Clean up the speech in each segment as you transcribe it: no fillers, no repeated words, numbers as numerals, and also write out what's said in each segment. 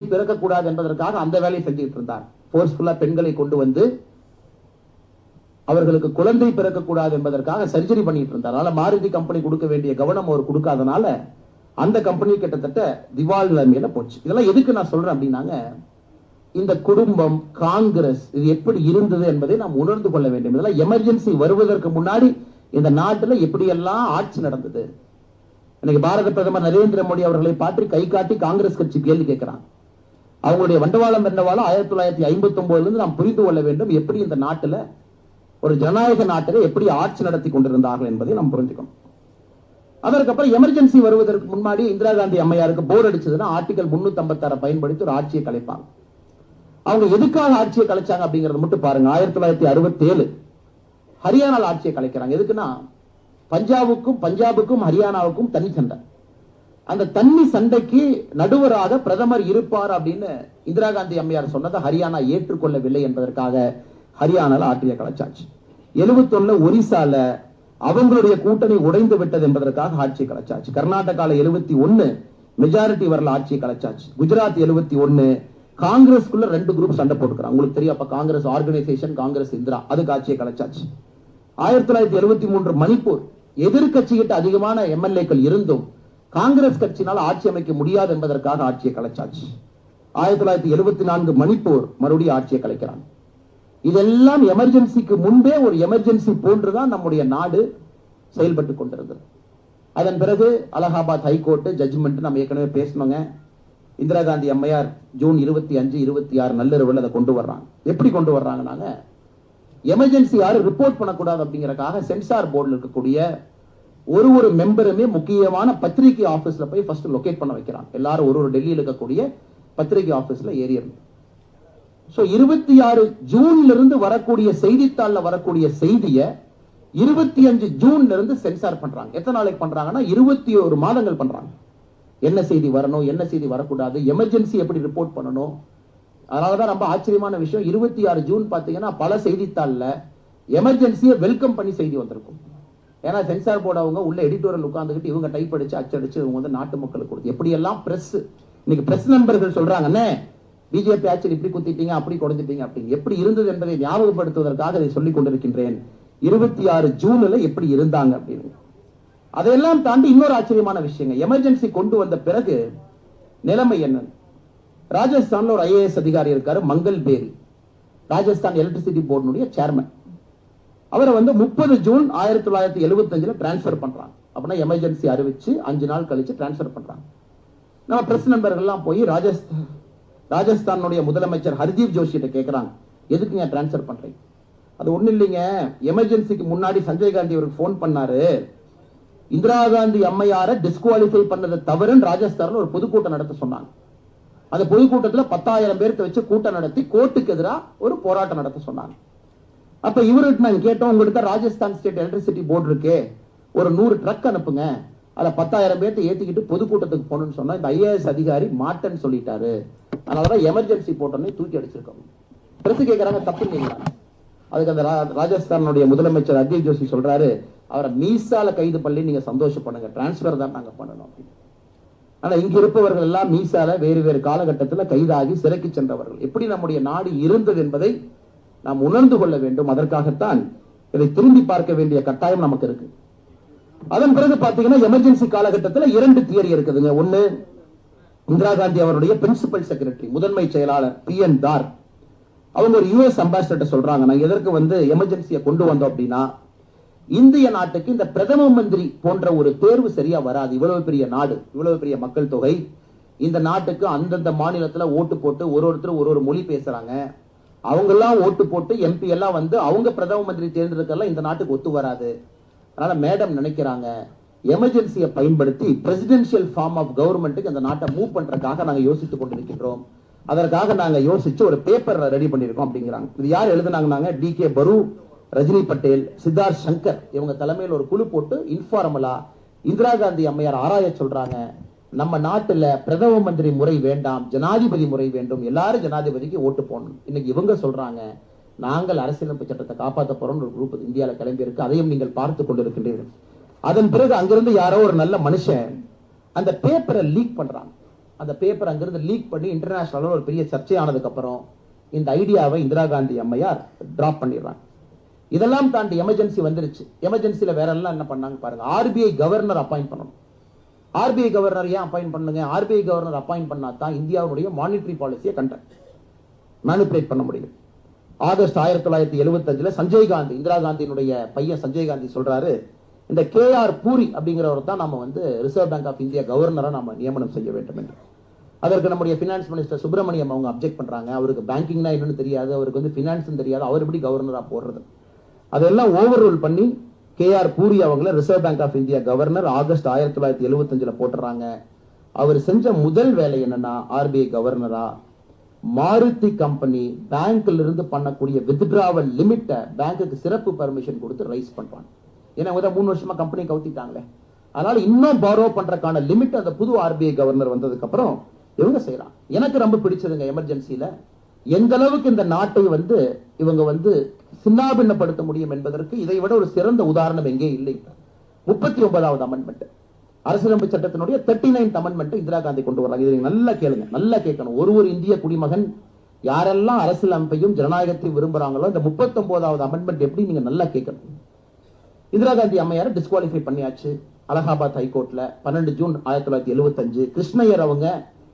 பிறக்கக்கூடாது என்பதற்காக அந்த வேலையை செஞ்சுட்டு இருந்தார். போர்ஸ்ஃபுல்லா பெண்களை கொண்டு வந்து அவர்களுக்கு குழந்தை பிறக்கக்கூடாது என்பதற்காக சர்ஜரி பண்ணிட்டு இருந்தார். அதனால மாருதி கம்பெனி கொடுக்க வேண்டிய கவனம் அவர் கொடுக்காதனால அந்த கம்பெனி கிட்டத்தட்ட திவால் நிலைமையில போச்சு. இதெல்லாம் எதுக்கு நான் சொல்றேன் அப்படின்னாங்க, இந்த குடும்பம் காங்கிரஸ் இது எப்படி இருந்தது என்பதை நாம் உணர்ந்து கொள்ள வேண்டும். இதெல்லாம் எமர்ஜென்சி வருவதற்கு முன்னாடி இந்த நாட்டில் எப்படியெல்லாம் ஆட்சி நடந்தது. இன்னைக்கு பாரத பிரதமர் நரேந்திர மோடி அவர்களை பற்றி கை காட்டி காங்கிரஸ் கட்சி கேள்வி கேட்கிறாங்க. அவங்களுடைய வண்டவாளம் 1959 நாம் புரிந்து கொள்ள வேண்டும், எப்படி இந்த நாட்டில் ஒரு ஜனநாயக நாட்டில் எப்படி ஆட்சி நடத்தி கொண்டிருந்தார்கள் என்பதை நாம் புரிஞ்சுக்கணும். அதற்கப்புறம் எமர்ஜென்சி வருவதற்கு முன்னாடி இந்திரா காந்தி அம்மையாருக்கு போர் அடிச்சதுன்னா ஆர்டிகல் 356 பயன்படுத்தி ஒரு ஆட்சியை கலைப்பாங்க. அவங்க எதுக்காக ஆட்சியை கலைச்சாங்க அப்படிங்கறது மட்டும் பாருங்க. 1967 ஹரியானாவில் ஆட்சியை கலைக்கிறாங்க. எதுக்குன்னா பஞ்சாபுக்கும் ஹரியானாவுக்கும் தனி சண்டை. அந்த தண்ணி சண்டைக்கு நடுவராக பிரதமர் இருப்பார் அப்படின்னு இந்திரா காந்தி அம்மையார் சொன்னதை ஹரியானா ஏற்றுக்கொள்ளவில்லை என்பதற்காக ஹரியானால ஆட்சியை கலைச்சாச்சு. 71 ஒரிசால அவங்களுடைய கூட்டணி உடைந்து விட்டது என்பதற்காக ஆட்சியை கலைச்சாச்சு. கர்நாடகால 71 மெஜாரிட்டி வரல ஆட்சியை கலைச்சாச்சு. குஜராத் 71 காங்கிரஸ்குள்ள 2 குரூப் சண்டை போட்டுக்கிறாங்க. உங்களுக்கு தெரியும், அப்ப காங்கிரஸ் ஆர்கனைசேஷன், காங்கிரஸ் இந்திரா, அதுக்கு ஆட்சியை கலைச்சாச்சு. 1973 மணிப்பூர் எதிர்கட்சி கிட்ட அதிகமான எம்எல்ஏக்கள் இருந்தும் காங்கிரஸ் கட்சியினால் ஆட்சி அமைக்க முடியாது என்பதற்காக ஆட்சியை கலைச்சாச்சு. 1974 மணிப்பூர் மறுபடியும் ஆட்சியை கலைக்கிறாங்க. இதெல்லாம் எமர்ஜென்சிக்கு முன்பே ஒரு எமர்ஜென்சி போன்றுதான் நம்முடைய நாடு செயல்பட்டு கொண்டிருந்தது. அதன் பிறகு அலகாபாத் ஹைகோர்ட் ஜட்ஜ்மெண்ட் நம்ம ஏற்கனவே பேசணுங்க. இந்திரா காந்தி அம்மையார் ஜூன் 25, 26 நள்ளிரவில் அதை கொண்டு வர்றாங்க. எப்படி கொண்டு வர்றாங்கன்னாங்க, எமர்ஜென்சி யாரும் ரிப்போர்ட் பண்ணக்கூடாது அப்படிங்கறக்காக சென்சார் போர்டில் இருக்கக்கூடிய ஒரு மெம்பருமே முக்கியமான பத்திரிகை ஆபீஸ்ல போய் ஃபர்ஸ்ட் லொகேட் பண்ண வைக்கிறாங்க. எல்லாரும் ஒரு டெல்லியில் இருக்கக்கூடிய பத்திரிகை ஆபீஸ்ல ஏறியது. 26 ஜூன்ல இருந்து வரக்கூடிய செய்தித்தாள்ல வரக்கூடிய செய்தியை 25 ஜூன்ல இருந்து சென்சார் பண்றாங்க. எத்தனை நாளைக்கு பண்றாங்கன்னா 21 மாதங்கள் பண்றாங்க. என்ன செய்தி வரணும், என்ன செய்தி வரக்கூடாது, எமர்ஜென்சி எப்படி ரிப்போர்ட் பண்ணணும். அதனாலதான் ரொம்ப ஆச்சரியமான விஷயம், 26 ஜூன் பாத்தீங்கன்னா பல செய்தித்தாள்ல எமர்ஜென்சியை வெல்கம் பண்ணி செய்தி வந்திருக்கும். ஏன்னா சென்சார் போர்டு அவங்க உள்ள எடிட்டோரியல் உட்கார்ந்துகிட்டு இவங்க டைப் அடிச்சு அச்சடிச்சு இவங்க வந்து நாட்டு மக்களுக்கு கொடுத்து எப்படி எல்லாம் பிரஸ் இன்னைக்கு பிரஸ் நண்பர்கள் சொல்றாங்கன்னு பிஜேபி ஆட்சியில் இப்படி குத்திட்டீங்க அப்படி குறைஞ்சிட்டீங்க அப்படின்னு எப்படி இருந்தது என்பதை ஞாபகப்படுத்துவதற்காக இதை சொல்லிக் கொண்டிருக்கின்றேன். 26 ஜூன்ல எப்படி இருந்தாங்க அப்படின்னு. அதையெல்லாம் தாண்டி இன்னொரு ஆச்சரியமான விஷயங்க, எமர்ஜென்சி கொண்டு வந்த பிறகு நிலைமை என்ன. ராஜஸ்தான்ல ஒரு IAS அதிகாரி இருக்காரு, மங்கள் பேரி, ராஜஸ்தான் எலக்ட்ரிசிட்டி போர்டுடைய சேர்மன். அவரை வந்து 30 ஜூன் 1975 டிரான்ஸ்பர் பண்றாங்க. அப்படின்னா எமர்ஜென்சி அறிவிச்சு 5 நாள் கழிச்சு டிரான்ஸ்பர் பண்றாங்க. நம்ம பிரஸ் நண்பர்கள் எல்லாம் போய் ராஜஸ்தானுடைய முதலமைச்சர் ஹர்தீப் ஜோஷி கிட்ட கேட்கிறாங்க, எதுக்குங்க டிரான்ஸ்பர் பண்றீங்க? அது ஒண்ணு இல்லைங்க, எமர்ஜென்சிக்கு முன்னாடி சஞ்சய் காந்தி அவருக்கு போன் பண்ணாரு, இந்திரா காந்தி அம்மையாரை டிஸ்குவாலிஃபை பண்ணதை தவறுன்னு ராஜஸ்தான்ல ஒரு பொதுக்கூட்டம் நடத்த சொன்னாங்க. அந்த பொதுக்கூட்டத்தில் 10,000 பேருக்கு வச்சு கூட்டம் நடத்தி கோர்ட்டுக்கு எதிராக ஒரு போராட்டம் நடத்த சொன்னாங்க. அப்ப இவருக்கு நாங்க கேட்டோம், உங்ககிட்ட ராஜஸ்தான் ஸ்டேட் எலக்ட்ரிசிட்டி போர்டு இருக்கு, ஒரு 100 ட்ரக் அனுப்புங்க, அதுல 10,000 பேர்த்தை ஏத்திக்கிட்டு பொதுக்கூட்டத்துக்கு போகணும்னு சொன்னா இந்த IAS அதிகாரி மாட்டேன்னு சொல்லிட்டாரு, அதனாலதான் எமர்ஜென்சி போட்டோன்னு தூக்கி அடிச்சிருக்கோம். பிரஸ் கேட்கறாங்க, தப்பு இல்லைங்களா? அதுக்கு அந்த ராஜஸ்தானுடைய முதலமைச்சர் ஹர்தீப் ஜோஷி சொல்றாரு, அவரை மீசால கைது பண்ணி நீங்க சந்தோஷப்படுங்க, டிரான்ஸ்பர் தான் நாங்க பண்ணணும் அப்படின்னு. ஆனா இங்க இருப்பவர்கள் எல்லாம் மீசால வேறு வேறு காலகட்டத்தில் கைதாகி சிறைக்கு சென்றவர்கள். எப்படி நம்முடைய நாடு இருந்தது என்பதை நாம் உணர்ந்து கொள்ள வேண்டும். அதற்காகத்தான் இதை திரும்பி பார்க்க வேண்டிய கட்டாயம் நமக்கு இருக்கு. அதன் பிறகு பாத்தீங்கன்னா எமர்ஜென்சி காலகட்டத்தில் 2 தியரி இருக்குதுங்க. ஒண்ணு, இந்திரா காந்தி அவருடைய பிரின்சிபல் செக்ரட்டரி முதன்மை செயலாளர் PN தார் அவங்க ஒரு US அம்பாசிடர் சொல்றாங்க, நான் எதற்கு வந்து எமர்ஜென்சியை கொண்டு வந்தோம் அப்படின்னா, இந்திய நாட்டுக்கு இந்த பிரதம மந்திரி போன்ற ஒரு தேர்வு சரியா வராது. இவ்வளவு பெரிய நாடு, இவ்வளவு பெரிய மக்கள் தொகை, இந்த நாட்டுக்கு அந்தந்த மாநிலத்துல ஓட்டு போட்டு ஒருத்தர் ஒரு மொழி பேசுறாங்க, அவங்க எல்லாம் ஓட்டு போட்டு MP எல்லாம் வந்து அவங்க பிரதம மந்திரி தேர்ந்தெடுக்கலாம் இந்த நாட்டுக்கு ஒத்து வராது. அதனால மேடம் நினைக்கிறாங்க, எமர்ஜென்சியை பயன்படுத்தி பிரசிடென்சியல் ஃபார்ம் ஆஃப் கவர்மெண்ட்டுக்கு அந்த நாட்டை மூவ் பண்றதுக்காக நாங்க யோசித்துக் கொண்டிருக்கின்றோம், அதற்காக நாங்க யோசிச்சு ஒரு பேப்பர் ரெடி பண்ணிருக்கோம் அப்படிங்கிறாங்க. இது யார் எழுதுனாங்க? DK பரு, ரஜினி பட்டேல், சித்தார்த் சங்கர் இவங்க தலைமையில் ஒரு குழு போட்டு இன்ஃபார்மலா இந்திரா காந்தி அம்மையார் ஆராய சொல்றாங்க. நம்ம நாட்டுல பிரதம மந்திரி முறை வேண்டாம், ஜனாதிபதி முறை வேண்டும், எல்லாரும் ஜனாதிபதிக்கு ஓட்டு போடணும். இன்னைக்கு இவங்க சொல்றாங்க, நாங்கள் அரசியலமைப்பு சட்டத்தை காப்பாற்ற போறோம் ஒரு குரூப் இந்தியாவில் கிளம்பி இருக்கு, அதையும் நீங்கள் பார்த்து கொண்டிருக்கின்றீர்கள். அதன் பிறகு அங்கிருந்து யாரோ ஒரு நல்ல மனுஷன் அந்த பேப்பரை லீக் பண்றாங்க. அந்த பேப்பர் அங்கிருந்து லீக் பண்ணி இன்டர்நேஷனல் ஒரு பெரிய சர்ச்சையானதுக்கு அப்புறம் இந்த ஐடியாவை இந்திரா காந்தி அம்மையார் டிராப் பண்ணிடுறாங்க. இதெல்லாம் தாண்டி எமர்ஜென்சி வந்துருச்சு. எமர்ஜென்சில வேற எல்லாம் என்ன பண்ணாங்க பாருங்க. ஆர்பிஐ கவர்னர் அப்பாயிண்ட் பண்ணணும். ஆர்பிஐ கவர்னர் ஏன் அப்பாயிண்ட் பண்ணுங்க? ஆர்பிஐ கவர்னர் அப்பாயிண்ட் பண்ணா தான் இந்தியாவுடைய மானிட்டரி பாலிசியை மேனிபுலேட் பண்ண முடியும். ஆகஸ்ட் 1975 சஞ்சய் காந்தி, இந்திரா காந்தியினுடைய பையன் சஞ்சய் காந்தி சொல்றாரு, இந்த KR பூரி அப்படிங்கிறவர் தான் நாம ரிசர்வ் பேங்க் ஆஃப் இந்தியா கவர்னரா நாம நியமனம் செய்ய வேண்டும் என்று. அதற்கு நம்முடைய பினான்ஸ் மினிஸ்டர் சுப்பிரமணியம் அவங்க அப்ஜெக்ட் பண்றாங்க. அவருக்கு பேங்கிங்னா என்னன்னு தெரியாது, அவருக்கு பினான்ஸ் தெரியாது, அவர் எப்படி கவர்னரா போடுறது? அதெல்லாம் ஓவர் ரூல் பண்ணி KR பூரி அவங்களை reserve bank of India governor August 1975 போட்டுறாங்க. அவர் செஞ்ச முதல் வேலை என்னன்னா, ஆர்பிஐ கவர்னரா மாருதி கம்பெனி பேங்க்ல இருந்து பண்ணக்கூடிய வித்டிராவல் லிமிட்டை பேங்க்குக்கு சிறப்பு பர்மிஷன் கொடுத்து ரைஸ் பண்றாங்க. ஏன்னா 3 வருஷமா கம்பெனி கவுத்திட்டாங்களே, அதனால இன்னும் பாரோ பண்றதுக்கான லிமிட் அந்த புது ஆர்பிஐ கவர்னர் வந்ததுக்கு அப்புறம் இவங்க செய்யறாங்க. எனக்கு ரொம்ப பிடிச்சதுங்க எமர்ஜென்சில எந்த அளவுக்கு இந்த நாட்டை இவங்க சின்னாபின்னப்படுத்த முடியும் என்பதற்கு இதை விட ஒரு சிறந்த உதாரணம் எங்கே இல்லை. 39வது அமெண்ட்மெண்ட், அரசியலமைப்பு சட்டத்தினுடைய 39th அமெண்ட்மெண்ட் இந்திரா காந்தி கொண்டு வர்றாங்க. இதை நல்லா கேளுங்க, நல்லா கேட்கணும். ஒரு இந்திய குடிமகன் யாரெல்லாம் அரசியலமைப்பையும் ஜனநாயகத்தையும் விரும்புறாங்களோ இந்த 39வது அமெண்ட்மெண்ட் எப்படி நீங்க நல்லா கேட்கணும். இந்திரா காந்தி அம்மையாரை டிஸ்குவாலிஃபை பண்ணியாச்சு அலகாபாத் ஹைகோர்ட்ல 12 ஜூன் 1975. கிருஷ்ணய்யர்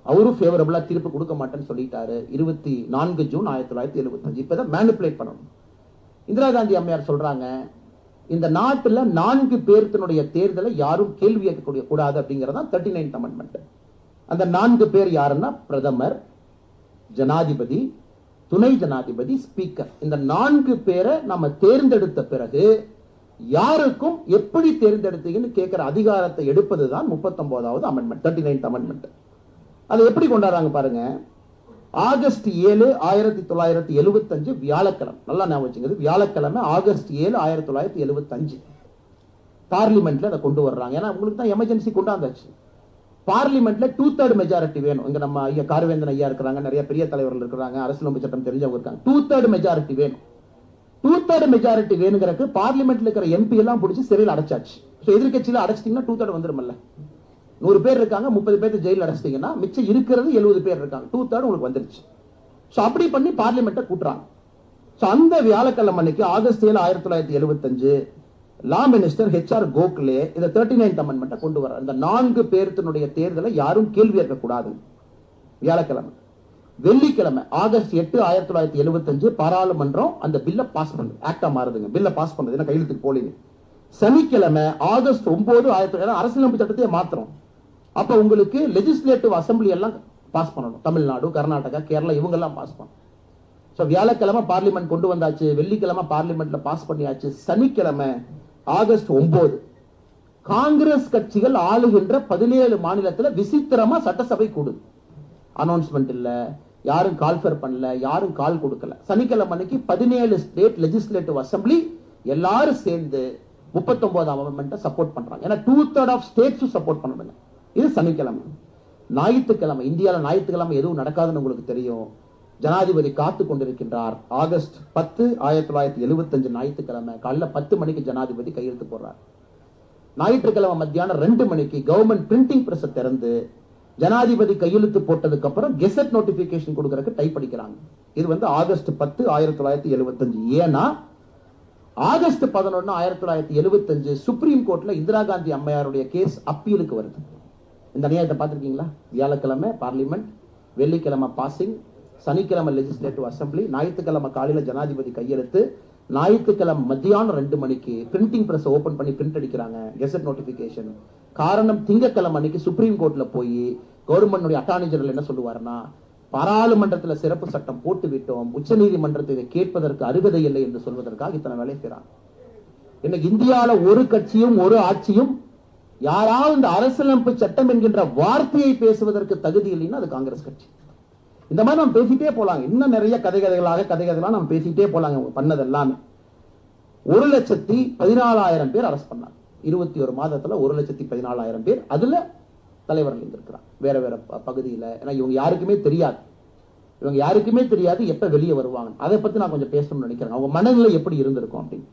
அவரும் ஃபேவரபிளா தீர்ப்பு கொடுக்க மாட்டேன்னு சொல்லிட்டாரு 24 ஜூன் 1975. இப்பதான் மேனிபுலேட் பண்ணணும். இந்திரா காந்தி அம்மையார் சொல்றாங்க, இந்த நாட்டுல 4 பேர்த்தினுடைய தேர்தலை யாரும் கேள்வி கேட்கக்கூடிய கூடாது அப்படிங்கறதா 39th அமெண்ட்மெண்ட். அந்த 4 பேர் யாருன்னா பிரதமர், ஜனாதிபதி, துணை ஜனாதிபதி, ஸ்பீக்கர். இந்த 4 பேரை நம்ம தேர்ந்தெடுத்த பிறகு யாருக்கும் எப்படி தேர்ந்தெடுத்தீங்கன்னு கேட்கிற அதிகாரத்தை எடுப்பதுதான் 39வது அமெண்ட்மெண்ட், 39th அமெண்ட்மெண்ட். அதை எப்படி கொண்டாடுறாங்க பாருங்க. ஆகஸ்ட் 7 1975 வியாழக்கிழமை, நல்லா ஞாபகம் வச்சுங்க, வியாழக்கிழமை ஆகஸ்ட் 7 1975 பார்லிமெண்ட்ல அதை கொண்டு வர்றாங்க. ஏன்னா உங்களுக்கு தான் எமர்ஜென்சி கொண்டாந்தாச்சு. பார்லிமெண்ட்ல 2/3 மெஜாரிட்டி வேணும். இங்க நம்ம ஐயா கார்வேந்தன் ஐயா இருக்கிறாங்க, நிறைய பெரிய தலைவர்கள் இருக்கிறாங்க, அரசியலமைப்பு சட்டம் தெரிஞ்சவங்க இருக்காங்க. 2/3 மெஜாரிட்டி வேணும். 2/3 மெஜாரிட்டி வேணுங்கிறதுக்கு பார்லிமெண்ட்ல இருக்கிற MP எல்லாம் பிடிச்சி சிறையில் அடைச்சாச்சு. எதிர்கட்சியில அடைச்சிட்டீங்கன்னா 2/3 வந்துருமல்ல. 100 பேர் இருக்காங்க, 30 பேர் ஜெயில அடைச்சிட்டீங்கன்னா மிச்சம் இருக்கிறது 70 பேர் இருக்காங்க. 2/3 உங்களுக்கு வந்துருச்சு. அப்படி பண்ணி பார்லிமெண்ட்டை கூட்டுறாங்க. அந்த வியாழக்கிழமை அன்னைக்கு ஆகஸ்ட் 7 1975 லா மினிஸ்டர் HR கோகலே இந்த 39th அமெண்ட்மெண்ட்டை கொண்டு வர. இந்த 4 பேர்த்தினுடைய தேர்தலை யாரும் கேள்வி கேட்கக்கூடாது. வியாழக்கிழமை. வெள்ளிக்கிழமை ஆகஸ்ட் 8 1975 பாராளுமன்றம் அந்த பில்ல பாஸ் பண்ணுது. ஆக்டா மாறுதுங்க, பில்ல பாஸ் பண்ணுது, என்ன கையெழுத்துக்கு போலீங்க. சனிக்கிழமை ஆகஸ்ட் 9 அரசியலமைப்பு சட்டத்தையே மாத்திரம். அப்ப உங்களுக்கு லெஜிஸ்லேட்டிவ் அசம்பிளி எல்லாம் பாஸ் பண்ணணும். தமிழ்நாடு, கர்நாடகா, கேரளா இவங்க எல்லாம் பாஸ் பண்ணணும். வியாழக்கிழமை பார்லிமெண்ட் கொண்டு வந்தாச்சு, வெள்ளிக்கிழமை பார்லிமெண்ட்ல பாஸ் பண்ணியாச்சு. சனிக்கிழமை ஆகஸ்ட் 9 காங்கிரஸ் கட்சிகள் ஆளுகின்ற 17 மாநிலத்தில் விசித்திரமா சட்டசபை கூடுது. அனௌன்ஸ்மெண்ட் இல்ல, யாரும் கால்ஃபர் பண்ணல, யாரும் கால் கொடுக்கல. சனிக்கிழமை அன்னைக்கு 17 ஸ்டேட் லெஜிஸ்லேட்டிவ் அசம்பிளி எல்லாரும் சேர்ந்து 39வது அமெண்ட்மெண்ட்டை சப்போர்ட் பண்றாங்க. ஏன்னா 2/3 ஆஃப் ஸ்டேட்ஸ் சப்போர்ட் பண்ணணுங்க. இது சனிக்கிழமை. ஞாயிற்றுக்கிழமை, இந்தியாவில் ஞாயிற்றுக்கிழமை எதுவும் நடக்காதுன்னு உங்களுக்கு தெரியும். ஜனாதிபதி காத்து கொண்டிருக்கின்றார். ஆகஸ்ட் 10 1975 ஞாயிற்றுக்கிழமை காலையில் 10 மணிக்கு ஜனாதிபதி கையெழுத்து போடுறார். ஞாயிற்றுக்கிழமை மத்தியானம் 2 மணிக்கு கவர்மெண்ட் பிரிண்டிங் பிரஸ் திறந்து ஜனாதிபதி கையெழுத்து போட்டதுக்கு அப்புறம் கெசட் நோட்டிபிகேஷன் கொடுக்கறதுக்கு டைப் அடிக்கிறாங்க. இது ஆகஸ்ட் 10 1975. ஏன்னா ஆகஸ்ட் 11 1975 சுப்ரீம் கோர்ட்ல இந்திரா காந்தி அம்மையாருடைய கேஸ் அப்பீலுக்கு வருது. இந்த நியாயத்தை பார்த்திருக்கீங்களா? வியாழக்கிழமை பார்லிமெண்ட், வெள்ளிக்கிழமை பாசிங், சனிக்கிழமை லெஜிஸ்லேட்டிவ் அசம்பிளி, ஞாயிற்றுக்கிழமை காலையில ஜனாதிபதி கையெழுத்து, ஞாயிற்றுக்கிழமை மத்தியானம் 2 மணிக்கு பிரிண்டிங் பிரஸ் ஓபன் பண்ணி பிரிண்ட் அடிக்கிறாங்க கெசட் நோட்டிபிகேஷன். காரணம், திங்கக்கிழமை அன்னைக்கு சுப்ரீம் கோர்ட்ல போய் கவர்மெண்ட் அட்டார்னி ஜெனரல் என்ன சொல்லுவாருன்னா, பாராளுமன்றத்தில் சிறப்பு சட்டம் போட்டு விட்டோம், உச்ச நீதிமன்றத்தை இதை கேட்பதற்கு அருகதை இல்லை என்று சொல்வதற்காக இத்தனை வேலை செய்யறாங்க. இன்னைக்கு இந்தியாவில் ஒரு கட்சியும் ஒரு ஆட்சியும் யாராவது இந்த அரசியலமைப்பு சட்டம் என்கின்ற வார்த்தையை பேசுவதற்கு தகுதி இல்லைன்னா அது காங்கிரஸ் கட்சி. இந்த மாதிரி நம்ம பேசிட்டே போலாங்க. இன்னும் நிறைய கதைகளாக நம்ம பேசிட்டே போலாங்க. பண்ணதெல்லாம் 1,14,000 பேர் அரெஸ்ட் பண்ணாங்க. 21 மாதத்துல 1,14,000 பேர். அதுல தலைவர்கள் இருக்கிறாங்க வேற வேற பகுதியில. ஏன்னா இவங்க யாருக்குமே தெரியாது எப்ப வெளியே வருவாங்க. அதை பத்தி நான் கொஞ்சம் பேசணும்னு நினைக்கிறேன். அவங்க மனநிலை எப்படி இருந்திருக்கும் அப்படின்னு.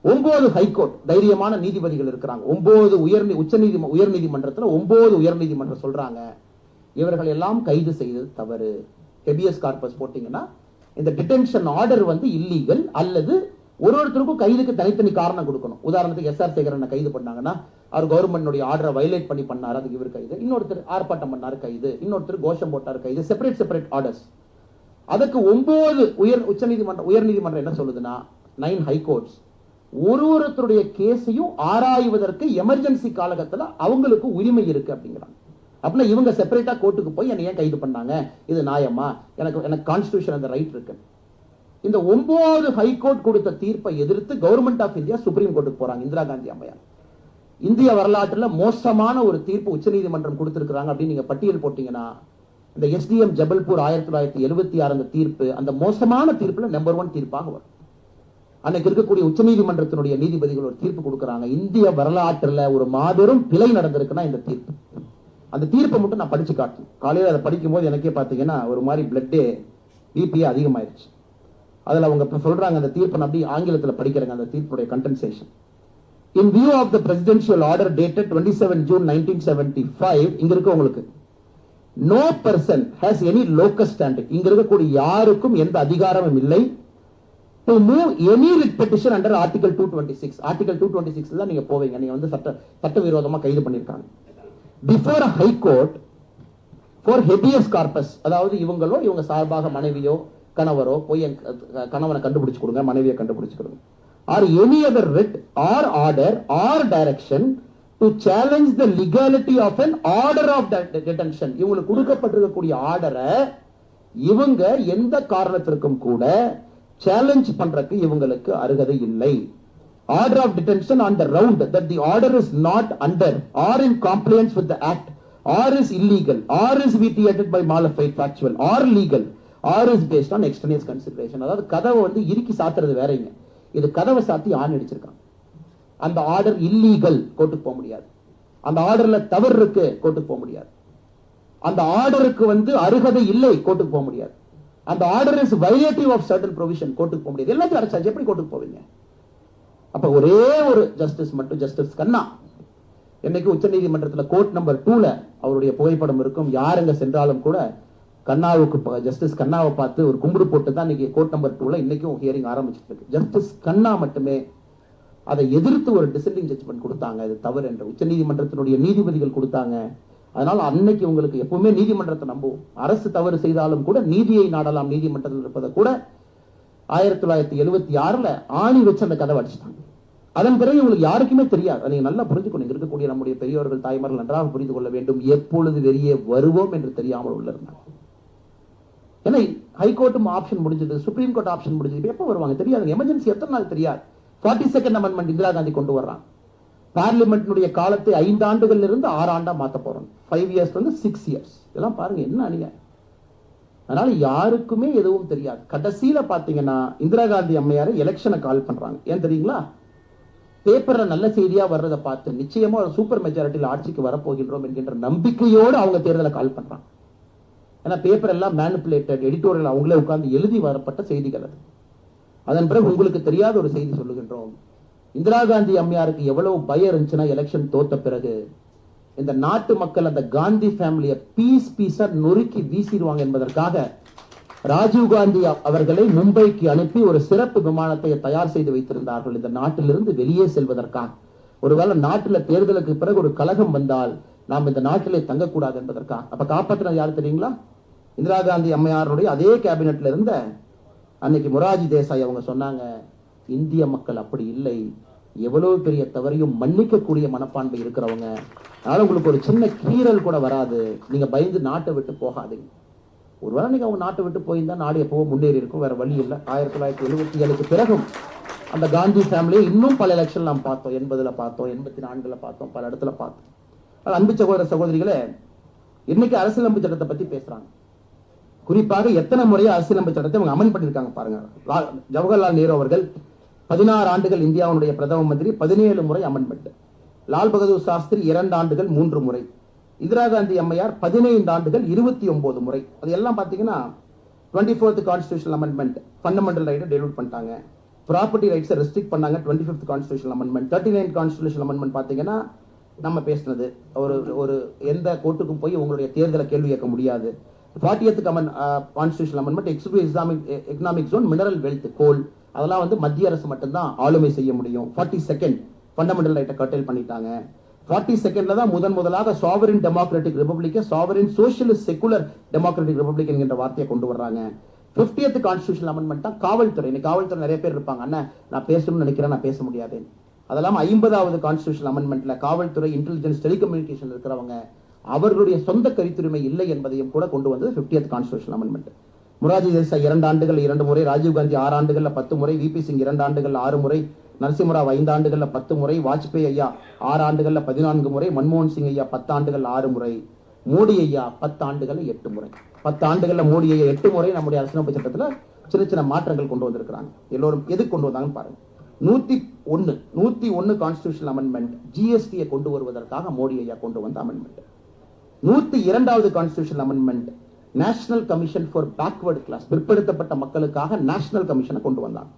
9 ஹைகோர்ட் தைரியமான நீதிபதிகள் இருக்கிறாங்க. 9 உயர்நீதிமன்றத்தில் 9 உயர்நீதிமன்றம் சொல்றாங்க, இவர்கள் எல்லாம் கைது செய்தது தவறு. ஹெபியஸ் கார்பஸ் போட்டீங்கன்னா இந்த டிடென்ஷன் ஆர்டர் வந்து இல்லீகல், அல்லது ஒருத்தருக்கும் கைதுக்கு தனித்தனி காரணம் கொடுக்கணும். உதாரணத்துக்கு எஸ்ஆர் சேகரனை கைது பண்ணாங்கன்னா அவர் கவர்மெண்ட் ஆர்டரை வயலேட் பண்ணாரு, அதுக்கு இவர் கைது. இன்னொருத்தர் ஆர்ப்பாட்டம் பண்ணாரு கைது, இன்னொருத்தர் கோஷம் போட்டாரு கைது. Separate orders. அதுக்கு 9 உயர்நீதிமன்றம் என்ன சொல்லுதுன்னா 9 ஹைகோர்ட்ஸ் ஒருத்தருடைய கேஸையும் ஆராய்வதற்கு எமர்ஜென்சி காலகட்டத்தில் அவங்களுக்கு உரிமை இருக்கு அப்படிங்கிறாங்க. அப்படின்னா இவங்க செப்பரேட்டா கோர்ட்டுக்கு போய் என்ன ஏன் கைது பண்ணாங்க, இது நியாயமா, எனக்கு கான்ஸ்டிடியூஷன் அந்த ரைட் இருக்கு. இந்த 9 ஹைகோர்ட் கொடுத்த தீர்ப்பை எதிர்த்து கவர்மெண்ட் ஆஃப் இந்தியா சுப்ரீம் கோர்ட்டுக்கு போறாங்க. இந்திரா காந்தி அம்மையார் இந்திய வரலாற்றுல மோசமான ஒரு தீர்ப்பு உச்சநீதிமன்றம் கொடுத்திருக்கிறாங்க அப்படின்னு நீங்க பட்டியல் போட்டீங்கன்னா இந்த எஸ்டிஎம் ஜபல்பூர் 1976 அந்த தீர்ப்பு அந்த மோசமான தீர்ப்புல நம்பர் 1 தீர்ப்பாக வரும். அன்னைக்கு இருக்கக்கூடிய உச்சநீதிமன்றத்தினுடைய நீதிபதிகள் ஒரு தீர்ப்பு கொடுக்கறாங்க, இந்திய வரலாற்றுல ஒரு மாபெரும் பிழை நடந்திருக்குன்னா இந்த தீர்ப்பு. அந்த தீர்ப்பை மட்டும் நான் படிச்சு காட்டேன். காலையில் அதை படிக்கும் போது எனக்கே பாத்தீங்கன்னா ஒரு மாதிரி பிளட்டே பிபிஏ அதிகமாயிருச்சு. அதுல அவங்க சொல்றாங்க, அந்த தீர்ப்பை நான் அப்படி ஆங்கிலத்தில் படிக்கிறாங்க. அந்த தீர்ப்புடைய condensation. In view of the presidential order dated 27 June 1975, இங்க இருக்க உங்களுக்கு no person has any locus standi. இங்க இருக்கக்கூடிய யாருக்கும் எந்த அதிகாரமும் இல்லை to move any writ petition under article 226. article 226 தான் நீங்க போவீங்க. நீங்க வந்து சட்டவிரோதமா கைது பண்ணிருக்காங்க. Before a high court for habeas corpus, அதாவது இவங்க சார்பாக மனைவியோ கணவரோ போய் கணவனை கண்டுபிடிச்சு கொடுங்க, மனைவியை கண்டுபிடிச்சு கொடுங்க, or any other writ or order or direction to challenge the legality of an order of detention. இவங்களுக்கு கொடுக்கப்பட்டிருக்கக்கூடிய ஆர்டரை இவங்க எந்த காரணத்திற்கும் கூட சேலஞ்ச் பண்றதுக்கு இவங்களுக்கு அருகதை இல்லை. Order of detention on the ground that the order is not under or in compliance with the act or is illegal or is vitiated by malified factual or legal or is based on extraneous consideration. அதாவது கதவை வந்து இறுக்கி சாத்துறது வேறங்க, இது கதவை சாத்தி ஆண் அடிச்சிருக்காங்க. அந்த ஆர்டர் இல்லீகல், கோர்ட்டுக்கு போக முடியாது. அந்த ஆர்டர்ல தவறு இருக்கு, கோர்ட்டுக்கு போக முடியாது. அந்த ஆர்டருக்கு வந்து அருகதை இல்லை, கோர்ட்டுக்கு போக முடியாது. அந்த order is violative of certain provision, கோர்ட்டுக்கு போக முடியாது. எல்லாத்தையும் அடைச்சாச்சு, எப்படி கோர்ட்டுக்கு போவீங்க? அப்ப ஒரே ஒரு ஜஸ்டிஸ் மட்டும், ஜஸ்டிஸ் கண்ணா. என்னைக்கு உச்சநீதிமன்றத்தில் கோர்ட் நம்பர் 2ல அவருடைய புகைப்படம் இருக்கும். யாருங்க சென்றாலும் கூட கண்ணாவுக்கு, ஜஸ்டிஸ் கண்ணாவை பார்த்து ஒரு கும்பிடு போட்டு தான் இன்னைக்கு கோர்ட் நம்பர் 2ல இன்னைக்கும் ஹியரிங் ஆரம்பிச்சிட்டு இருக்கு. ஜஸ்டிஸ் கண்ணா மட்டுமே அதை எதிர்த்து ஒரு டிசெண்டிங் ஜட்ஜ்மெண்ட் கொடுத்தாங்க, இது தவறு என்று உச்சநீதிமன்றத்தினுடைய நீதிபதிகள் கொடுத்தாங்க. அதனால அன்னைக்கு உங்களுக்கு எப்பவுமே நீதிமன்றத்தை நம்புவோம். அரசு தவறு செய்தாலும் கூட நீதியை நாடலாம் நீதிமன்றத்தில் இருப்பதை கூட 1976ல ஆணி வச்சு அந்த கதவை அடிச்சுட்டாங்க. அதன் பிறகு உங்களுக்கு யாருக்குமே தெரியாது. நீங்க நல்லா புரிஞ்சுக்கணும். இங்க இருக்கக்கூடிய நம்முடைய பெரியவர்கள் தாய்மார்கள் நன்றாக புரிந்து கொள்ள வேண்டும். எப்பொழுது வெளியே வருவோம் என்று தெரியாமல் உள்ள இருந்தாங்க. ஏன்னா ஹைகோர்ட்டும் ஆப்ஷன் முடிஞ்சது, சுப்ரீம் கோர்ட் ஆப்ஷன் முடிஞ்சது. எப்ப வருவாங்க தெரியாது. எமர்ஜென்சி எத்தனை நாள் தெரியாது. 42nd அமெண்ட்மெண்ட் இந்திரா காந்தி கொண்டு வர்றாங்க. பார்லிமெண்ட் காலத்தை 5 ஆண்டுகள்ல இருந்து 6 ஆண்டா மாத்த போறோம். 5 இயர்ஸ் வந்து 6 இயர்ஸ். இதெல்லாம் பாருங்க என்ன அநியாயம். அதனால யாருக்குமே எதுவும் தெரியாது. கடைசியில பாத்தீங்கன்னா இந்திரா காந்தி அம்மையாரை எலெக்ஷனை கால் பண்றாங்க. ஏன் தெரியுங்களா? பேப்பர்ல நல்ல செய்தியா வர்றதை பார்த்து நிச்சயமா ஒரு சூப்பர் மெஜாரிட்டியில் ஆட்சிக்கு வரப்போகின்றோம் என்கின்ற நம்பிக்கையோடு அவங்க தேர்தலை கால் பண்றாங்க. ஏன்னா பேப்பர் எல்லாம் மேனிபுலேட்டட், எடிட்டோரியல் அவங்களே உட்கார்ந்து எழுதி வரப்பட்ட செய்திகள் அது. அதன் பிறகு உங்களுக்கு தெரியாத ஒரு செய்தி சொல்லுகின்றோம். இந்திரா காந்தி அம்மையாருக்கு எவ்வளவு பயம் இருந்துச்சுன்னா எலெக்ஷன் தோத்த பிறகு இந்த நாட்டு மக்கள் அந்த காந்தி ஃபேமிலியை பீஸா நொறுக்கி வீசிடுவாங்க என்பதற்காக ராஜீவ் காந்தி அவர்களை மும்பைக்கு அனுப்பி ஒரு சிறப்பு விமானத்தை தயார் செய்து வைத்திருந்தார்கள். இந்த நாட்டிலிருந்து வெளியே செல்வதற்காக. ஒருவேளை நாட்டில் தேர்தலுக்கு பிறகு ஒரு கலகம் வந்தால் நாம் இந்த நாட்டிலே தங்கக்கூடாது என்பதற்காக. அப்ப காப்பாற்றினது யாரு தெரியுங்களா? இந்திரா காந்தி அம்மையாருடைய அதே கேபினெட்ல இருந்த அன்னைக்கு மொராஜி தேசாய். அவங்க சொன்னாங்க, இந்திய மக்கள் அப்படி இல்லை, எவ்வளவு பெரிய தவறையும் மன்னிக்கக்கூடிய மனப்பான்மை இருக்கிறவங்க. அதனால உங்களுக்கு ஒரு சின்ன கீறல் கூட வராது. நீங்க பயந்து நாட்டை விட்டு போகாதீங்க. ஒருவேளை நீங்க அவங்க நாட்டை விட்டு போயிருந்தா நாடு எப்பவும் முன்னேறி இருக்கும், வேற வழி இல்லை. 1977க்கு பிறகும் அந்த காந்தி ஃபேமிலியை இன்னும் பல எலெக்ஷன் நாம் பார்த்தோம். 80ல பார்த்தோம், 84ல பார்த்தோம், பல இடத்துல பார்த்தோம். அன்பு சகோதர சகோதரிகளே, இன்னைக்கு அரசியலமைப்பு சட்டத்தை பத்தி பேசுறாங்க. குறிப்பாக எத்தனை முறையா அரசியலமைப்பு சட்டத்தை அவங்க அமெண்ட் பண்ணிருக்காங்க பாருங்க. ஜவஹர்லால் நேரு அவர்கள் 16 ஆண்டுகள் இந்தியாவுடைய பிரதம மந்திரி, 17 முறை அமெண்ட்மெண்ட். லால் பகதூர் சாஸ்திரி 2 ஆண்டுகள் 3 முறை. இந்திரா காந்தி அம்மையார் 15 ஆண்டுகள் 29 முறை. அது எல்லாம் பாத்தீங்கன்னா 24th கான்ஸ்டிடியூஷனல் அமெண்ட்மெண்ட், ஃபண்டமெண்டல் ரைட்டை டெலிவட் பண்ணிட்டாங்க. ப்ராப்பர்ட்டி ரைட்ஸை ரெஸ்ட்ரிக்ட் பண்ணாங்க. 25th constitutional amendment. 39th constitutional amendment பாத்தீங்கன்னா நம்ம பேசுனது ஒரு ஒரு எந்த கோர்ட்டுக்கும் போய் உங்களுடைய தேர்தலை கேள்வி கேட்க முடியாது. 40th constitution amendment exclusive economic zone, mineral wealth, coal, அதெல்லாம் வந்து மத்திய அரசு மட்டும்தான் ஆளுமை செய்ய முடியும். 42nd ஃபண்டமெண்டல் ரைட்டை கர்டைல் பண்ணிட்டாங்க. 42nd தான் முதலாக sovereign democratic republic, sovereign socialist secular democratic republic என்கிற வார்த்தையை கொண்டு வர்றாங்க. 50th கான்ஸ்டிடியூஷன் அமெண்ட்மெண்ட் தான் காவல்துறை. இன்னைக்கு காவல்துறை நிறைய பேர் இருப்பாங்க, அண்ணா நான் பேசணும்னு நினைக்கிறேன், நான் பேச முடியாது. அதெல்லாம் 50வது கான்ஸ்டிடியூஷன் அமெண்ட்மெண்ட்ல காவல்துறை, இன்டெலிஜென்ஸ், டெலிகம்யூனிகேஷன் இருக்கிறவங்க அவர்களுடைய சொந்த கருத்துரிமை இல்லை என்பதையும் கூட கொண்டு வந்தது 50th constitution amendment. Morarji Desai 2 ஆண்டுகள் 2 முறை, ராஜீவ்காந்தி 6 ஆண்டுகள்ல 10 முறை, விபி சிங் 2 ஆண்டுகள் 6 முறை, நரசிம்மராவ் 5 ஆண்டுகள்ல 10 முறை, வாஜ்பேயி ஐயா 6 ஆண்டுகள்ல 14 முறை, மன்மோகன் சிங் ஐயா 10 ஆண்டுகள் 6 முறை, மோடி ஐயா 10 ஆண்டுகள் 8 முறை. 10 ஆண்டுகள்ல மோடி ஐயா 8 முறை நம்முடைய அரசியலமைப்பு சட்டத்துல சின்ன சின்ன மாற்றங்கள் கொண்டு வந்திருக்கிறாங்க. எல்லோரும் எதுக்கு கொண்டு வந்தாங்கன்னு பாருங்க. 101 கான்ஸ்டிடியூஷன் அமெண்ட்மெண்ட் ஜிஎஸ்டியை கொண்டு வருவதற்காக மோடி ஐயா கொண்டு வந்த அமெண்ட்மெண்ட். 102வது constitution amendment national commission for backward class, பிற்படுத்தப்பட்ட மக்களுக்காக நேஷனல் கமிஷனை கொண்டு வந்தாங்க.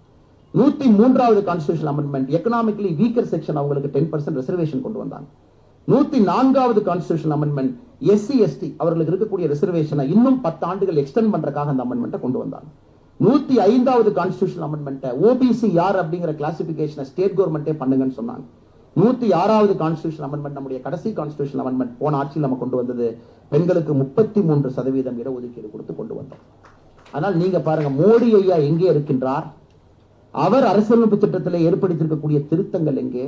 103வது constitution amendment economically weaker section அவங்களுக்கு 10% ரிசர்வேஷன் கொண்டு வந்தாங்க. 104வது கான்ஸ்டிடியூஷன் அமெண்ட்மெண்ட் எஸ்சி எஸ்டி அவர்களுக்கு இருக்கக்கூடிய ரிசர்வேஷனை இன்னும் 10 ஆண்டுகள் எக்ஸ்டெண்ட் பண்றதுக்காக அந்த அமெண்ட்மெண்ட்டை கொண்டு வந்தாங்க. 105வது கான்ஸ்டிடியூஷன் அமெண்ட்மெண்ட் ஓபிசி யார் அப்படிங்கிற கிளாசிபிகேஷனை ஸ்டேட் கவர்மெண்டே பண்ணுங்கன்னு சொன்னாங்க. 106வது கான்ஸ்டிடியூஷன் அமெண்ட்மெண்ட் நம்முடைய கடைசி கான்ஸ்டிடியூஷன் அமெண்ட்மெண்ட் போன ஆட்சியில் நம்ம கொண்டு வந்தது. பெண்களுக்கு 33% இடஒதுக்கீடு கொடுத்து கொண்டு வந்தோம். ஆனால் நீங்க பாருங்க, மோடி ஐயா எங்கே இருக்கின்றார்? அவர் அரசியலமைப்பு சட்டத்தில் ஏற்படுத்தியிருக்கக்கூடிய திருத்தங்கள் எங்கே?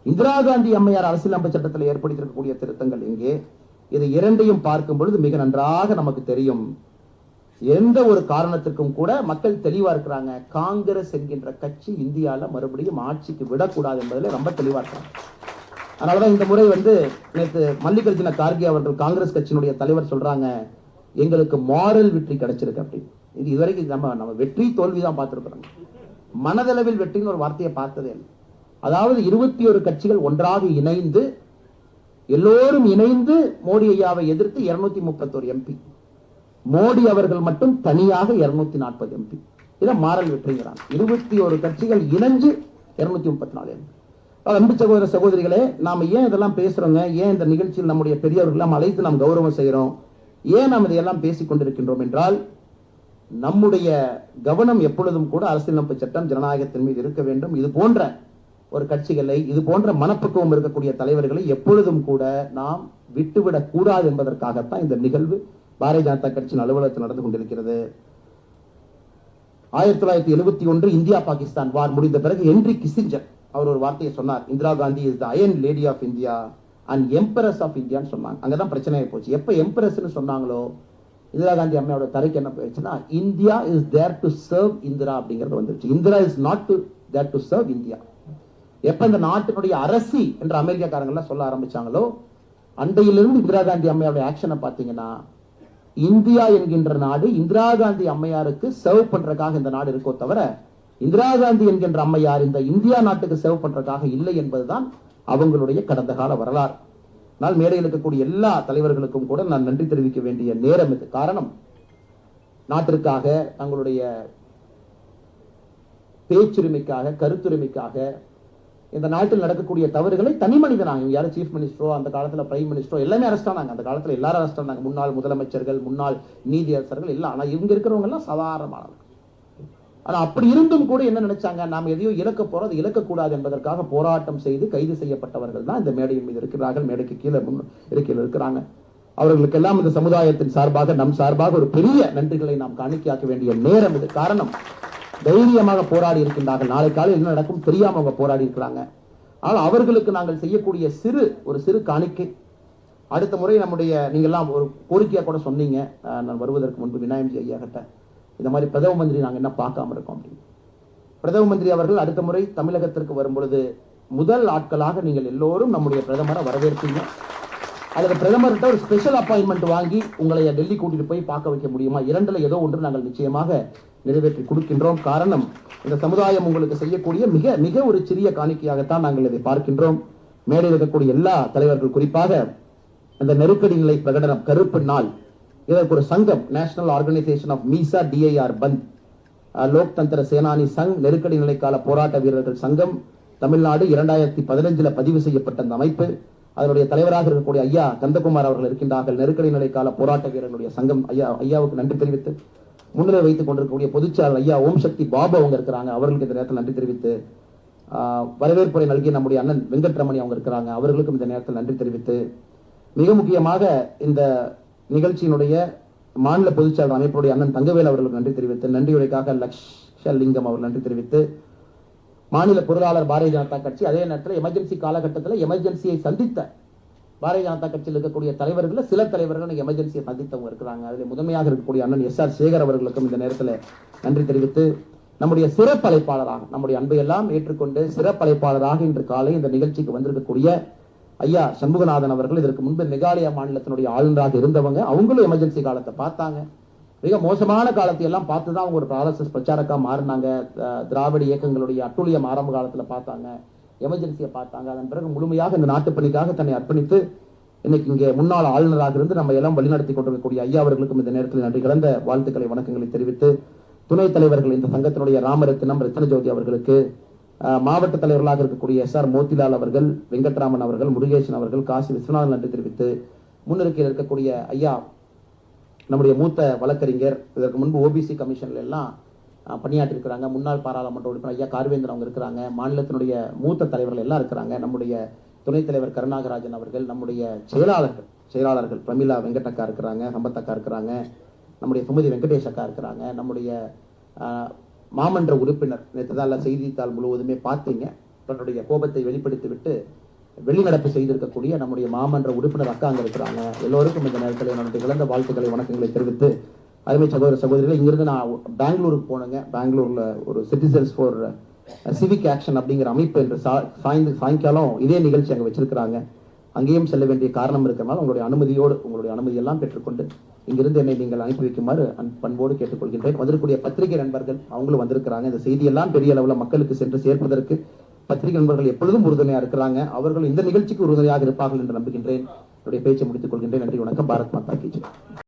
இந்திரா காந்தி அம்மையார் அரசியலமைப்பு சட்டத்தில் ஏற்படுத்தியிருக்கக்கூடிய திருத்தங்கள் எங்கே? இது இரண்டையும் பார்க்கும் பொழுது மிக நன்றாக நமக்கு தெரியும். எந்த ஒரு காரணத்திற்கும் கூட மக்கள் தெளிவா இருக்கிறாங்க. காங்கிரஸ் என்கின்ற கட்சி இந்தியால மறுபடியும் ஆட்சிக்கு விடக்கூடாது என்பதில் ரொம்ப தெளிவா இருக்காங்க. அதனாலதான் இந்த முறை நேற்று மல்லிகார்ஜுன கார்கே அவர்கள், காங்கிரஸ் கட்சியினுடைய தலைவர் சொல்றாங்க, எங்களுக்கு மாரல் வெற்றி கிடைச்சிருக்கு அப்படின்னு. இது இதுவரைக்கும் நம்ம வெற்றி தோல்விதான் பார்த்திருக்கிறோம். மனதளவில் வெற்றின்னு ஒரு வார்த்தையை பார்த்ததே இல்லை. அதாவது 21 கட்சிகள் ஒன்றாக இணைந்து, எல்லோரும் இணைந்து மோடி ஐயாவை எதிர்த்து 231 எம்பி, மோடி அவர்கள் மட்டும் தனியாக 240 எம்பி. இதை மாறல் வெற்றிங்கிறாங்க. 21 கட்சிகள் இணைஞ்சு 234 எம்பி. அன்பு சகோதர சகோதரிகளே, நாம ஏன் இதெல்லாம் பேசுறோங்க? ஏன் இந்த நிகழ்ச்சியில் நம்முடைய பெரியவர்கள் அழைத்து நாம் கௌரவம் செய்யறோம்? ஏன் நாம் இதையெல்லாம் பேசிக் கொண்டிருக்கின்றோம் என்றால், நம்முடைய கவனம் எப்பொழுதும் கூட அரசியலமைப்பு சட்டம், ஜனநாயகத்தின் மீது இருக்க வேண்டும். இது போன்ற ஒரு கட்சிகளை, இது போன்ற மனப்பக்குவம் இருக்கக்கூடிய தலைவர்களை எப்பொழுதும் கூட நாம் விட்டுவிடக் கூடாது என்பதற்காகத்தான் இந்த நிகழ்வு பாரதிய ஜனதா கட்சியின் அலுவலகத்தில் நடந்து கொண்டிருக்கிறது. 1971 இந்தியா பாகிஸ்தான் வார் முடிந்த பிறகு ஹென்றி கிசிஞ்சர் அவர் ஒரு வார்த்தையை சொன்னார். Indira Gandhi is the iron lady of India and empress ஆஃப் இந்தியான்னு சொன்னாங்க. அங்கதான் பிரச்சனை போச்சு. எப்ப எம்பரஸ்ன்னு சொன்னாங்களோ, இந்திரா காந்தி அம்மையோட தரைக்கு என்ன போயிடுச்சுன்னா, India is there to serve Indira அப்படிங்கிறது வந்துருச்சு. Indira is not there to serve India. எப்ப இந்த நாட்டினுடைய அரசி என்ற அமெரிக்காக்காரங்க எல்லாம் சொல்ல ஆரம்பிச்சாங்களோ, அண்டையிலிருந்து இந்திரா காந்தி அம்மையோட ஆக்ஷனை பார்த்தீங்கன்னா, இந்தியா என்கின்ற நாடு இந்திரா காந்தி அம்மையாருக்கு சர்வ் பண்றதுக்காக இந்த நாடு இருக்கோ தவிர, இந்திரா காந்தி என்கின்ற அம்மையார் இந்த இந்தியா நாட்டுக்கு சர்வ் பண்றதுக்காக இல்லை என்பதுதான் அவங்களுடைய கடந்த கால வரலாறு. ஆனால் மேடையில் இருக்கக்கூடிய எல்லா தலைவர்களுக்கும் கூட நான் நன்றி தெரிவிக்க வேண்டிய நேரம் இது. காரணம், நாட்டிற்காக, தங்களுடைய பேச்சுரிமைக்காக, கருத்துரிமைக்காக, இந்த நாட்டில் நடக்கக்கூடிய தவறுகளை தனி மனிதனாக, யாரும் சீஃப் மினிஸ்டரோ, அந்த காலத்துல பிரைம் மினிஸ்டரோ எல்லாமே அரெஸ்ட் ஆனாங்க. அந்த காலத்துல எல்லாரும் அரெஸ்ட் ஆனாங்க. முன்னாள் முதலமைச்சர்கள், முன்னாள் நீதியரசர்கள் எல்லாம். ஆனா இவங்க இருக்கிறவங்க எல்லாம் சாதாரணமானவர்கள். ஆனா அப்படி இருந்தும் கூட என்ன நினைச்சாங்க, நாம எதையோ இழக்க போறோம், அது இழக்கக்கூடாது என்பதற்காக போராட்டம் செய்து கைது செய்யப்பட்டவர்கள் தான் இந்த மேடையின் மீது இருக்கிறார்கள். மேடைக்கு கீழே இருக்கையில் இருக்கிறாங்க. அவர்களுக்கெல்லாம் இந்த சமுதாயத்தின் சார்பாக, நம் சார்பாக ஒரு பெரிய நன்றிகளை நாம் காணிக்கையாக்க வேண்டிய நேரம் இது. காரணம், தைரியமாக போராடி இருக்கின்றார்கள். நாளை காலையில் என்ன நடக்கும் தெரியாம அவங்க போராடி இருக்கிறாங்க. ஆனால் அவர்களுக்கு நாங்கள் செய்யக்கூடிய ஒரு சிறு காணிக்கை. அடுத்த முறை நம்முடைய, நீங்க எல்லாம் ஒரு கோரிக்கையா கூட சொன்னீங்க, நான் வருவதற்கு முன்பு விநாயகி ஐயா கிட்ட, இந்த மாதிரி பிரதம மந்திரி நாங்க என்ன பார்க்காம இருக்கோம் அப்படின்னு. பிரதம மந்திரி அவர்கள் அடுத்த முறை தமிழகத்திற்கு வரும் பொழுது முதல் ஆட்களாக நீங்கள் எல்லோரும் நம்முடைய பிரதமரை வரவேற்பீங்க. அல்லது பிரதமர்கிட்ட ஒரு ஸ்பெஷல் அப்பாயின்மெண்ட் வாங்கி உங்களை டெல்லி கூட்டிட்டு போய் பார்க்க வைக்க முடியுமா? இரண்டுல ஏதோ ஒன்று நாங்கள் நிச்சயமாக நிறைவேற்றி கொடுக்கின்றோம். காரணம், இந்த சமுதாயம் உங்களுக்கு செய்யக்கூடிய மிக மிக ஒரு சிறிய காணிக்கையாகத்தான் நாங்கள் இதை பார்க்கின்றோம். மேடையில் இருக்கக்கூடிய எல்லா தலைவர்கள், குறிப்பாக இந்த நெருக்கடி நிலை பிரகடனம், கருப்பு நாள், இதற்கு ஒரு சங்கம், national organisation of MISA DIR பந்த், லோக் தந்திர சேனானி சங், நெருக்கடி நிலைக்கால போராட்ட வீரர்கள் சங்கம், தமிழ்நாடு 2015 பதிவு செய்யப்பட்ட அந்த அமைப்பு அதனுடைய தலைவராக இருக்கக்கூடிய ஐயா கந்தகுமார் அவர்கள் இருக்கின்றார்கள். நெருக்கடி நிலை கால போராட்ட வீரர்களுடைய சங்கம் ஐயாவுக்கு நன்றி தெரிவித்து, முன்னிலை வைத்துக் கொண்டிருக்கக்கூடிய பொதுச்செயலாளர் ஐயா ஓம் சக்தி பாபு அவங்க இருக்கிறாங்க, அவர்களுக்கு இந்த நேரத்தில் நன்றி தெரிவித்து, வரவேற்புரை நல்கிய நம்முடைய அண்ணன் வெங்கட்ரமணி அவங்க இருக்கிறாங்க, அவர்களுக்கும் இந்த நேரத்தில் நன்றி தெரிவித்து, மிக முக்கியமாக இந்த நிகழ்ச்சியினுடைய மாநில பொதுச்செயலாளர் அமைப்புடைய அண்ணன் தங்கவேல் அவர்களுக்கு நன்றி தெரிவித்து, நன்றியுரைக்காக லக்ஷலிங்கம் அவர் நன்றி தெரிவித்து, மாநில பொருளாளர் பாரதிய ஜனதா கட்சி, அதே நேரத்தில் எமர்ஜென்சி காலகட்டத்தில் எமர்ஜென்சியை சந்தித்த பாரதிய ஜனதா கட்சியில் இருக்கக்கூடிய தலைவர்கள், சில தலைவர்கள் எமர்ஜென்சியை சந்தித்தவங்க இருக்கிறாங்க. அதில் முதன்மையாக இருக்கக்கூடிய அண்ணன் SR சேகர் அவர்களுக்கும் இந்த நேரத்தில் நன்றி தெரிவித்து, நம்முடைய சிறப்பழைப்பாளராக, நம்முடைய அன்பை எல்லாம் ஏற்றுக்கொண்டு சிறப்பழைப்பாளராக இன்று காலை இந்த நிகழ்ச்சிக்கு வந்திருக்கக்கூடிய ஐயா சண்முகநாதன் அவர்கள், இதற்கு முன்பு மெகாலயா மாநிலத்தினுடைய ஆளுநராக இருந்தவங்க, அவங்களும் எமர்ஜென்சி காலத்தை பார்த்தாங்க. மிக மோசமான காலத்தை எல்லாம் பார்த்துதான் அவங்க ஒரு RSS பிரச்சாரக்கா மாறினாங்க. திராவிட இயக்கங்களுடைய அட்டூழியம் ஆரம்ப காலத்துல பார்த்தாங்க, எமர்ஜென்சியை பார்த்தாங்க. அதன் பிறகு முழுமையாக இந்த நாட்டுப்பணிக்காக தன்னை அர்ப்பணித்து இன்னைக்கு இங்கே முன்னாள் ஆளுநராக இருந்து நம்ம எல்லாம் வழிநடத்தி கொண்டிருக்கக்கூடிய ஐயா அவர்களுக்கும் இந்த நேரத்தில் நன்றி கலந்த வாழ்த்துக்களை வணக்கங்களை தெரிவித்து, துணைத் தலைவர்கள் இந்த சங்கத்தினுடைய ராமரத்தினம் ரத்னஜோதி அவர்களுக்கு, மாவட்ட தலைவர்களாக இருக்கக்கூடிய SR மோத்திலால் அவர்கள், வெங்கட்ராமன் அவர்கள், முருகேசன் அவர்கள், காசி விஸ்வநாதன் நன்றி தெரிவித்து, முன்னிருக்கையில் இருக்கக்கூடிய ஐயா நம்முடைய மூத்த வழக்கறிஞர், இதற்கு முன்பு OBC கமிஷன்ல எல்லாம் பணியாற்றிருக்கிறாங்க, முன்னாள் பாராளுமன்ற உறுப்பினர் ஐயா கார்வேந்தன் அவங்க இருக்கிறாங்க, மாநிலத்தினுடைய மூத்த தலைவர்கள் எல்லாம் இருக்கிறாங்க, நம்முடைய துணைத் தலைவர் கருணாகராஜன் அவர்கள், நம்முடைய செயலாளர்கள் பிரமிளா வெங்கடக்கா இருக்கிறாங்க, சம்பத்தக்கா இருக்கிறாங்க, நம்முடைய சுமதி வெங்கடேஷ் அக்கா இருக்கிறாங்க, நம்முடைய மாமன்ற உறுப்பினர் நேற்றுதான் செய்தித்தாள் முழுவதுமே பார்த்தீங்க, தன்னுடைய கோபத்தை வெளிப்படுத்தி விட்டு வெளிநடப்பு செய்திருக்கக்கூடிய நம்முடைய மாமன்ற உறுப்பினர் அக்கா அங்க இருக்கிறாங்க. எல்லோருக்கும் இந்த நேரத்தில் என்னுடைய இழந்த வாழ்த்துக்களை வணக்கங்களை தெரிவித்து, அருமை சகோதர சகோதரிகள், இங்கிருந்து நான் பெங்களூருக்கு போனேங்க. பெங்களூர்ல ஒரு சிட்டிசன்ஸ் ஃபார் சிவிக் ஆக்ஷன் அப்படிங்கிற அமைப்பு என்று சாயங்காலம் இதே நிகழ்ச்சி அங்கே வச்சிருக்கிறாங்க. அங்கேயும் செல்ல வேண்டிய காரணம் இருக்கிறனால உங்களுடைய அனுமதி எல்லாம் பெற்றுக்கொண்டு இங்கிருந்து என்னை நீங்கள் அனுப்பி வைக்குமாறு பண்போடு கேட்டுக்கொள்கின்றேன். வந்திருக்கக்கூடிய பத்திரிகை நண்பர்கள் அவங்களும் வந்திருக்கிறாங்க. இந்த செய்தியெல்லாம் பெரிய அளவில் மக்களுக்கு சென்று சேர்ப்பதற்கு பத்திரிகை நண்பர்கள் எப்பொழுதும் உறுதுணையாக இருக்கிறாங்க. அவர்கள் இந்த நிகழ்ச்சிக்கு உறுதுணையாக இருப்பார்கள் என்று நம்புகின்றேன். என்னுடைய பேச்சை முடித்துக் கொள்கின்றேன். நன்றி, வணக்கம். பாரத் மாதா கி ஜெய்.